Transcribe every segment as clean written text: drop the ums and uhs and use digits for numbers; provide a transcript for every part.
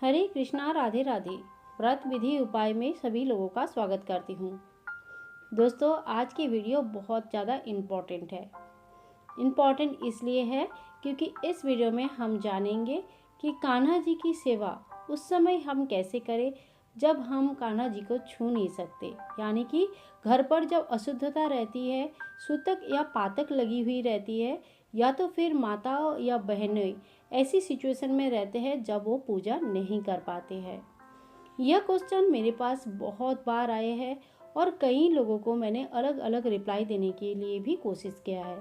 हरे कृष्णा राधे राधे। व्रत विधि उपाय में सभी लोगों का स्वागत करती हूँ। दोस्तों, आज की वीडियो बहुत ज़्यादा इम्पॉर्टेंट है। इम्पॉर्टेंट इसलिए है क्योंकि इस वीडियो में हम जानेंगे कि कान्हा जी की सेवा उस समय हम कैसे करें जब हम कान्हा जी को छू नहीं सकते, यानी कि घर पर जब अशुद्धता रहती है, सूतक या पातक लगी हुई रहती है, या तो फिर माता या बहनें ऐसी सिचुएशन में रहते हैं जब वो पूजा नहीं कर पाते हैं। यह क्वेश्चन मेरे पास बहुत बार आए हैं और कई लोगों को मैंने अलग अलग रिप्लाई देने के लिए भी कोशिश किया है।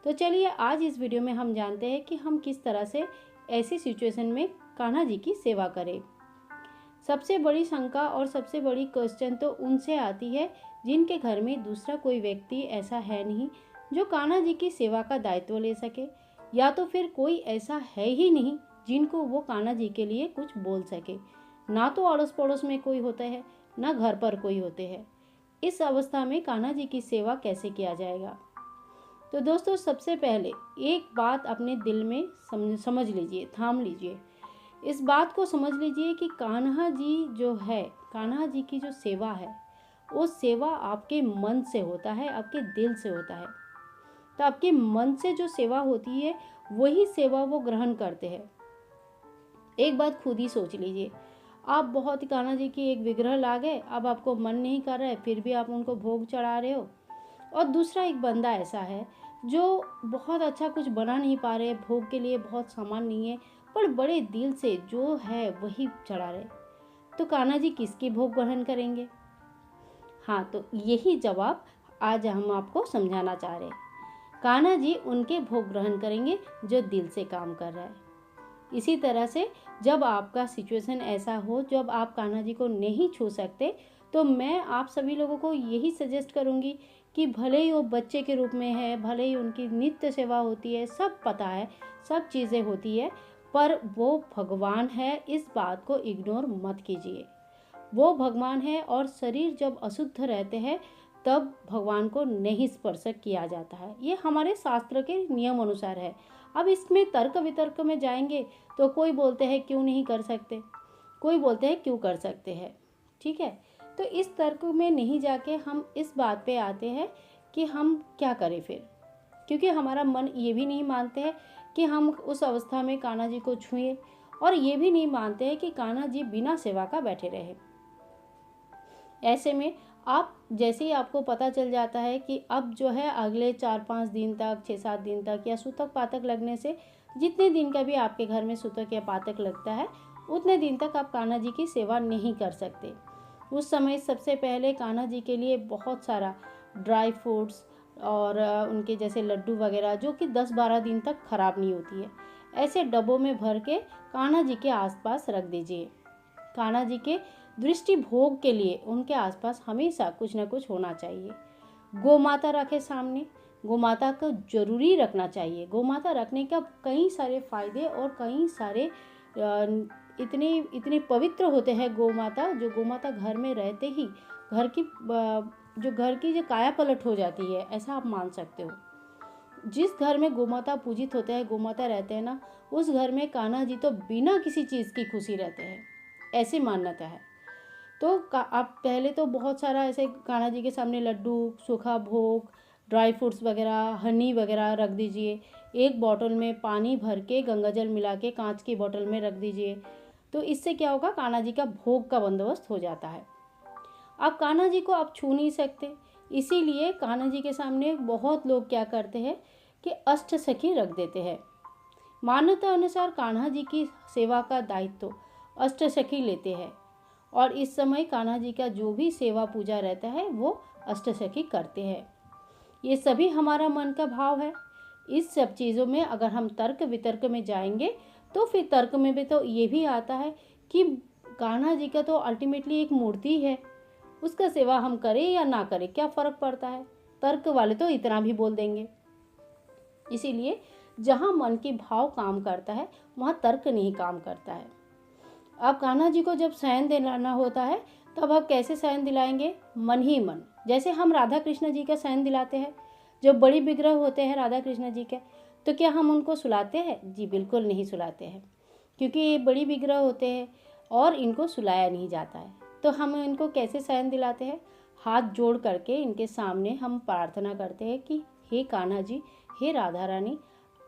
तो चलिए आज इस वीडियो में हम जानते हैं कि हम किस तरह से ऐसी सिचुएशन में कान्हा जी की सेवा करें। सबसे बड़ी शंका और सबसे बड़ी क्वेश्चन तो उनसे आती है जिनके घर में दूसरा कोई व्यक्ति ऐसा है नहीं जो कान्हा जी की सेवा का दायित्व ले सके, या तो फिर कोई ऐसा है ही नहीं जिनको वो कान्हा जी के लिए कुछ बोल सके। ना तो अड़ोस पड़ोस में कोई होता है, ना घर पर कोई होते हैं। इस अवस्था में कान्हा जी की सेवा कैसे किया जाएगा? तो दोस्तों, सबसे पहले एक बात अपने दिल में समझ लीजिए, थाम लीजिए। इस बात को समझ लीजिए कि कान्हा जी जो है, कान्हा जी की जो सेवा है, वो सेवा आपके मन से होता है, आपके दिल से होता है। तो आपके मन से जो सेवा होती है वही सेवा वो ग्रहण करते हैं। एक बात खुद ही सोच लीजिए, आप बहुत ही कान्हा जी की एक विग्रह ला गए, अब आपको मन नहीं कर रहा है, फिर भी आप उनको भोग चढ़ा रहे हो। और दूसरा एक बंदा ऐसा है जो बहुत अच्छा कुछ बना नहीं पा रहे, भोग के लिए बहुत सामान नहीं है, पर बड़े दिल से जो है वही चढ़ा रहे, तो कान्हा जी किसकी भोग ग्रहण करेंगे? हाँ, तो यही जवाब आज हम आपको समझाना चाह रहे हैं। कान्हा जी उनके भोग ग्रहण करेंगे जो दिल से काम कर रहा है। इसी तरह से जब आपका सिचुएशन ऐसा हो जब आप कान्हा जी को नहीं छू सकते, तो मैं आप सभी लोगों को यही सजेस्ट करूंगी कि भले ही वो बच्चे के रूप में है, भले ही उनकी नित्य सेवा होती है, सब पता है, सब चीज़ें होती है, पर वो भगवान है, इस बात को इग्नोर मत कीजिए। वो भगवान है और शरीर जब अशुद्ध रहते हैं तब भगवान को नहीं स्पर्श किया जाता है। ये हमारे शास्त्र के नियम अनुसार है। अब इसमें तर्क वितर्क में जाएंगे तो कोई बोलते हैं क्यों नहीं कर सकते, कोई बोलते हैं क्यों कर सकते हैं। ठीक है, तो इस तर्क में नहीं जाके हम इस बात पे आते हैं कि हम क्या करें फिर, क्योंकि हमारा मन ये भी नहीं मानते हैं कि हम उस अवस्था में कान्हा जी को छुएं, और ये भी नहीं मानते हैं कि कान्हा जी बिना सेवा का बैठे रहे। ऐसे में आप जैसे ही आपको पता चल जाता है कि अब जो है अगले 4-5 दिन तक, 6-7 दिन तक, या सूतक पातक लगने से जितने दिन का भी आपके घर में सूतक या पातक लगता है उतने दिन तक आप कान्हा जी की सेवा नहीं कर सकते। उस समय सबसे पहले कान्हा जी के लिए बहुत सारा ड्राई फ्रूट्स और उनके जैसे लड्डू वगैरह जो कि 10-12 दिन तक खराब नहीं होती है, ऐसे डब्बों में भर के कान्हा जी के आसपास रख दीजिए। कान्हा जी के दृष्टि भोग के लिए उनके आसपास हमेशा कुछ ना कुछ होना चाहिए। गौ माता रखे सामने, गौ माता को जरूरी रखना चाहिए। गौ माता रखने का कई सारे फायदे और कई सारे इतने इतने पवित्र होते हैं गौ माता, जो गौ माता घर में रहते ही घर की जो काया पलट हो जाती है, ऐसा आप मान सकते हो। जिस घर में गौ माता पूजित होते हैं, गौ माता रहते हैं ना, उस घर में कान्हा जी तो बिना किसी चीज़ की खुशी रहते हैं, ऐसी मान्यता है। तो आप पहले तो बहुत सारा ऐसे कान्हा जी के सामने लड्डू, सूखा भोग, ड्राई फ्रूट्स वगैरह, हनी वगैरह रख दीजिए। एक बॉटल में पानी भर के गंगा जल मिला के कांच की बॉटल में रख दीजिए। तो इससे क्या होगा, कान्हा जी का भोग का बंदोबस्त हो जाता है। अब कान्हा जी को आप छू नहीं सकते, इसीलिए कान्हा जी के सामने बहुत लोग क्या करते हैं कि अष्ट सखी रख देते हैं। मान्यता अनुसार कान्हा जी की सेवा का दायित्व अष्ट सखी लेते हैं, और इस समय कान्हा जी का जो भी सेवा पूजा रहता है वो अष्ट सखी करते हैं। ये सभी हमारा मन का भाव है। इस सब चीज़ों में अगर हम तर्क वितर्क में जाएंगे तो फिर तर्क में भी तो ये भी आता है कि कान्हा जी का तो अल्टीमेटली एक मूर्ति है, उसका सेवा हम करें या ना करें क्या फ़र्क पड़ता है। तर्क वाले तो इतना भी बोल देंगे। इसीलिए जहाँ मन की भाव काम करता है वहाँ तर्क नहीं काम करता है। अब कान्हा जी को जब शयन दिलाना होता है तब आप कैसे शयन दिलाएंगे? मन ही मन। जैसे हम राधा कृष्ण जी का शयन दिलाते हैं, जो बड़ी विग्रह होते हैं राधा कृष्ण जी के, तो क्या हम उनको सुलाते हैं? जी बिल्कुल नहीं सुलाते हैं, क्योंकि ये बड़ी विग्रह होते हैं, और इनको सुलाया नहीं जाता है। तो हम इनको कैसे शयन दिलाते हैं? हाथ जोड़ करके इनके सामने हम प्रार्थना करते हैं कि हे कान्हा जी, हे राधा रानी,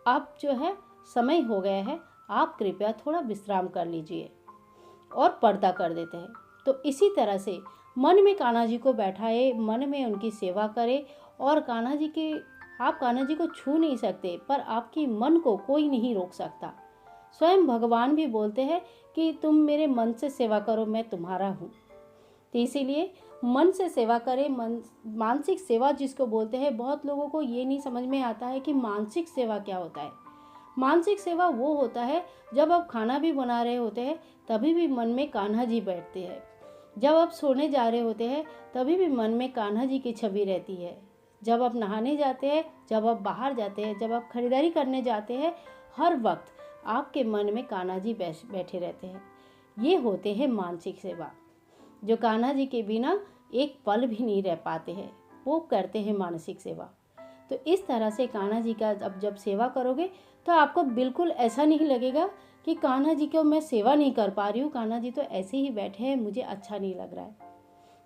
आप जो है समय हो गया है, आप कृपया थोड़ा विश्राम कर लीजिए, और पर्दा कर देते हैं। तो इसी तरह से मन में कान्हा जी को बैठाए, मन में उनकी सेवा करें, और आप कान्हा जी को छू नहीं सकते, पर आपकी मन को कोई नहीं रोक सकता। स्वयं भगवान भी बोलते हैं कि तुम मेरे मन से सेवा करो, मैं तुम्हारा हूँ। तो इसीलिए मन से सेवा करें। मानसिक सेवा जिसको बोलते हैं, बहुत लोगों को ये नहीं समझ में आता है कि मानसिक सेवा क्या होता है। मानसिक सेवा वो होता है जब आप खाना भी बना रहे होते हैं तभी भी मन में कान्हा जी बैठते हैं, जब आप सोने जा रहे होते हैं तभी भी मन में कान्हा जी की छवि रहती है, जब आप नहाने जाते हैं, जब आप बाहर जाते हैं, जब आप खरीदारी करने जाते हैं, हर वक्त आपके मन में कान्हा जी बैठे रहते हैं। ये होते हैं मानसिक सेवा, जो कान्हा जी के बिना एक पल भी नहीं रह पाते हैं, वो करते हैं मानसिक सेवा। तो इस तरह से कान्हा जी का जब सेवा करोगे तो आपको बिल्कुल ऐसा नहीं लगेगा कि कान्हा जी को मैं सेवा नहीं कर पा रही हूँ, कान्हा जी तो ऐसे ही बैठे हैं, मुझे अच्छा नहीं लग रहा है।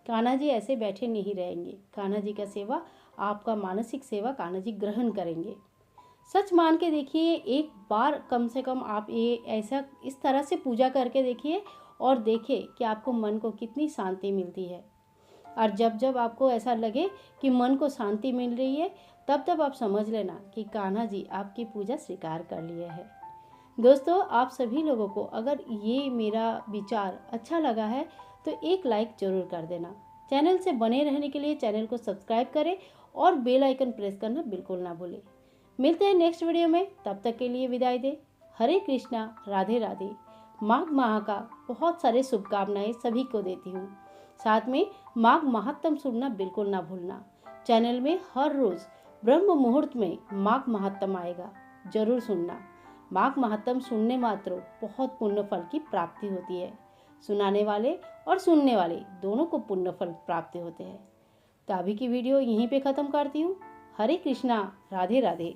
कान्हा जी ऐसे बैठे नहीं रहेंगे। कान्हा जी का सेवा, आपका मानसिक सेवा कान्हा जी ग्रहण करेंगे। सच मान के देखिए, एक बार कम से कम आप ये ऐसा इस तरह से पूजा करके देखिए और देखिए कि आपको मन को कितनी शांति मिलती है। और जब जब आपको ऐसा लगे कि मन को शांति मिल रही है, तब तब आप समझ लेना कि कान्हा जी आपकी पूजा स्वीकार कर लिए है। दोस्तों, आप सभी लोगों को अगर ये मेरा विचार अच्छा लगा है तो एक लाइक ज़रूर कर देना। चैनल से बने रहने के लिए चैनल को सब्सक्राइब करें और बेल आइकन प्रेस करना बिल्कुल ना भूलें। मिलते हैं नेक्स्ट वीडियो में, तब तक के लिए विदाई दे। हरे कृष्णा, राधे राधे। माघ माह का बहुत सारे शुभकामनाएं सभी को देती हूँ। साथ में माघ महात्म सुनना बिल्कुल ना भूलना। चैनल में हर रोज़ ब्रह्म मुहूर्त में माघ महात्म आएगा, जरूर सुनना। माघ महात्म सुनने मात्र बहुत पुण्य फल की प्राप्ति होती है। सुनाने वाले और सुनने वाले दोनों को पुण्य फल प्राप्ति होते हैं। तो अभी की वीडियो यहीं पे ख़त्म करती हूँ। हरे कृष्णा, राधे राधे।